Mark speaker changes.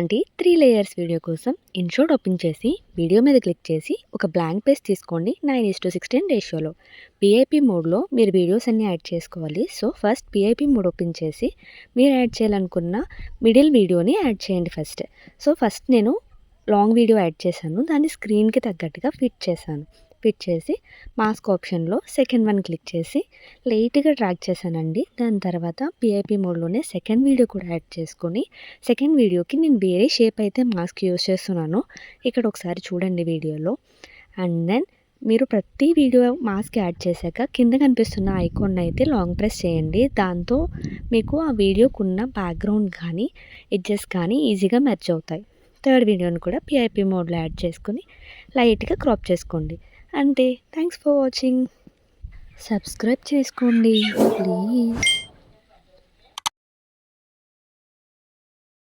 Speaker 1: ఇలాంటి 3 layers video కోసం INSAT open చేసి వీడియో మీద క్లిక్ చేసి ఒక బ్లాంక్ పేజ్ తీసుకోండి 9:16 రేషియోలో. పీఐపీ మోడ్‌లో మీరు వీడియోస్ అన్నీ యాడ్ చేసుకోవాలి. సో, ఫస్ట్ పీఐపీ మోడ్ ఓపెన్ చేసి మీరు యాడ్ చేయాలనుకున్న మిడిల్ వీడియోని యాడ్ చేయండి ఫస్ట్. సో, ఫస్ట్ నేను లాంగ్ వీడియో యాడ్ చేశాను. దాన్ని స్క్రీన్‌కి తగ్గట్టుగా ఫిట్ చేశాను. ఫిట్ చేసి మాస్క్ ఆప్షన్‌లో సెకండ్ వన్ క్లిక్ చేసి లైట్‌గా డ్రాగ్ చేశానండి. దాని తర్వాత పీఐపీ మోడ్‌లోనే సెకండ్ వీడియో కూడా యాడ్ చేసుకొని సెకండ్ వీడియోకి నేను వేరే షేప్ అయితే మాస్క్ యూజ్ చేస్తున్నాను. ఇక్కడ ఒకసారి చూడండి వీడియోలో. అండ్ దెన్ మీరు ప్రతి వీడియో మాస్క్ యాడ్ చేశాక కింద కనిపిస్తున్న ఐకాన్ అయితే లాంగ్ ప్రెస్ చేయండి. దాంతో మీకు ఆ వీడియోకున్న బ్యాక్‌గ్రౌండ్ కానీ, ఎడ్జెస్ కానీ ఈజీగా మెర్జ్ అవుతాయి. థర్డ్ వీడియోని కూడా పీఐపీ మోడ్‌లో యాడ్ చేసుకొని లైట్‌గా క్రాప్ చేసుకోండి. అంతే. Thanks for watching. సబ్స్క్రైబ్ చేసుకోండి ప్లీజ్.